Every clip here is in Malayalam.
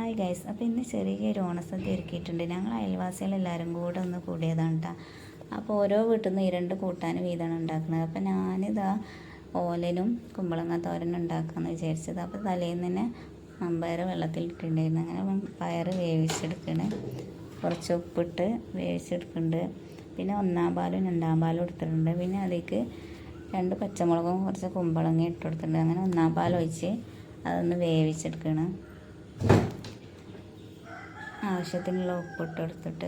ഹായ് ഗൈസ്, അപ്പോൾ ഇന്ന് ചെറിയൊരു ഓണസദ്യ ഒരുക്കിയിട്ടുണ്ട്. ഞങ്ങൾ അയൽവാസികളെല്ലാവരും കൂടെ ഒന്ന് കൂടിയതാണ് കേട്ടോ. അപ്പോൾ ഓരോ വീട്ടിൽ നിന്ന് 2 കൂട്ടാൻ വീതമാണ് ഉണ്ടാക്കുന്നത്. അപ്പോൾ ഞാനിതാ ഓലനും കുമ്പളങ്ങ തോരനും ഉണ്ടാക്കാമെന്ന് വിചാരിച്ചത്. അപ്പോൾ തലേന്ന് തന്നെ മമ്പയർ വെള്ളത്തിലിട്ടുണ്ടായിരുന്നു. അങ്ങനെ പയർ വേവിച്ചെടുക്കണ്, കുറച്ച് ഉപ്പിട്ട് വേവിച്ചെടുക്കുന്നുണ്ട്. പിന്നെ 1-ാം പാലും 2-ാം പാലും എടുത്തിട്ടുണ്ട്. പിന്നെ അതിലേക്ക് 2 പച്ചമുളകും കുറച്ച് കുമ്പളങ്ങ ഇട്ട് കൊടുത്തിട്ടുണ്ട്. അങ്ങനെ 1-ാം പാൽ ഒഴിച്ച് അതൊന്ന് വേവിച്ചെടുക്കണം. ആവശ്യത്തിനുള്ള ഉപ്പിട്ട് കൊടുത്തിട്ട്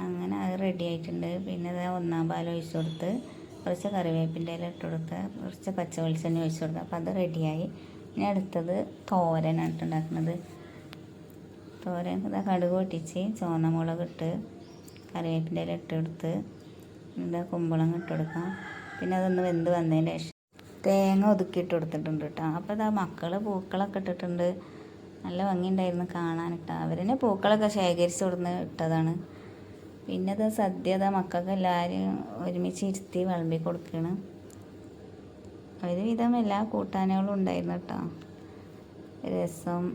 അങ്ങനെ അത് റെഡി ആയിട്ടുണ്ട്. പിന്നെ അത് 1-ാം പാൽ ഒഴിച്ച് കൊടുത്ത് കുറച്ച് കറിവേപ്പിൻ്റെ ഇല ഇട്ട് കൊടുത്ത് കുറച്ച് പച്ച വെളിച്ചെണ്ണ ഒഴിച്ച് കൊടുത്ത് അപ്പോൾ അത് റെഡിയായി. ഇനി അടുത്തത് തോരനാണ് ഉണ്ടാക്കുന്നത്. തോരൻ ഇതാ കടുക് പൊട്ടിച്ച് ചുവന്ന മുളക് ഇട്ട് കറിവേപ്പിൻ്റെ ഇല ഇട്ട് കൊടുത്ത് എന്താ കുമ്പളങ്ങ ഇട്ട് കൊടുക്കാം. പിന്നെ അതൊന്ന് വെന്ത് വന്നതിന് ശേഷം തേങ്ങ ഒതുക്കിയിട്ട് കൊടുത്തിട്ടുണ്ട് കേട്ടോ. അപ്പോൾ ഇതാ മക്കൾ പൂക്കളൊക്കെ ഇട്ടിട്ടുണ്ട്. നല്ല ഭംഗിയുണ്ടായിരുന്നു കാണാനിട്ട്. അവരെന്നെ പൂക്കളൊക്കെ ശേഖരിച്ച് കൊടുന്ന് ഇട്ടതാണ്. പിന്നെ അത് സദ്യ മക്കൾക്ക് എല്ലാവരും ഒരുമിച്ച് ഇരുത്തി വിളമ്പി കൊടുക്കുകയാണ്. ഒരുവിധം എല്ലാ കൂട്ടാനുകളും ഉണ്ടായിരുന്നു കേട്ടോ. രസം,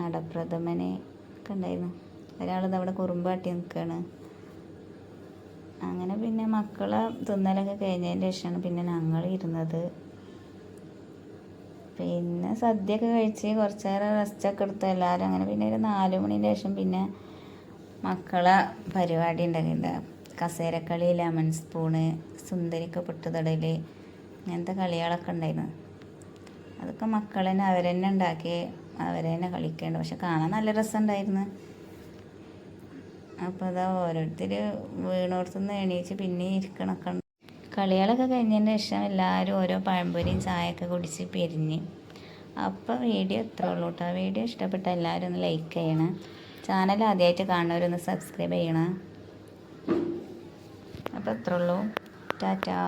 അടപ്രഥമന് ഒക്കെ ഉണ്ടായിരുന്നു. ഒരാളിത് അവിടെ കുറുമ്പാട്ടി നിൽക്കുകയാണ്. അങ്ങനെ പിന്നെ മക്കളെ തിന്നലൊക്കെ കഴിഞ്ഞതിന് ശേഷമാണ് പിന്നെ ഞങ്ങൾ ഇരുന്നത്. പിന്നെ സദ്യയൊക്കെ കഴിച്ച് കുറച്ച് നേരം റെസ്റ്റൊക്കെ എടുത്ത് എല്ലാവരും. അങ്ങനെ പിന്നെ ഒരു 4 മണിൻ്റെ ശേഷം പിന്നെ മക്കളെ പരിപാടി ഉണ്ടാക്കിയിട്ടുണ്ട്. കസേരക്കളി, ലെമൺ സ്പൂണ്, സുന്ദരിക്ക് പൊട്ടുതൊടൽ, ഇങ്ങനത്തെ കളികളൊക്കെ ഉണ്ടായിരുന്നു. അതൊക്കെ മക്കൾ തന്നെ അവരെന്നെ ഉണ്ടാക്കി അവരെന്നെ കളിക്കേണ്ടത്. പക്ഷെ കാണാൻ നല്ല രസമുണ്ടായിരുന്നു. അപ്പോൾ അതാ ഓരോരുത്തർ വീണോടത്തുനിന്ന് എണീച്ച് പിന്നെ ഇരിക്കണൊക്കെ ഉണ്ട്. കളികളൊക്കെ കഴിഞ്ഞതിന് ശേഷം എല്ലാവരും ഓരോ പഴംപൊരിയും ചായയൊക്കെ കുടിച്ച് പിരിഞ്ഞ്. അപ്പോൾ വീഡിയോ ഇത്രേ ഉള്ളൂ കേട്ടോ. വീഡിയോ ഇഷ്ടപ്പെട്ട എല്ലാവരും ഒന്ന് ലൈക്ക് ചെയ്യണം. ചാനൽ ആദ്യമായിട്ട് കാണുന്നവരൊന്ന് സബ്സ്ക്രൈബ് ചെയ്യണം. അപ്പോൾ ഇത്രേ ഉള്ളൂ. ടാറ്റാ.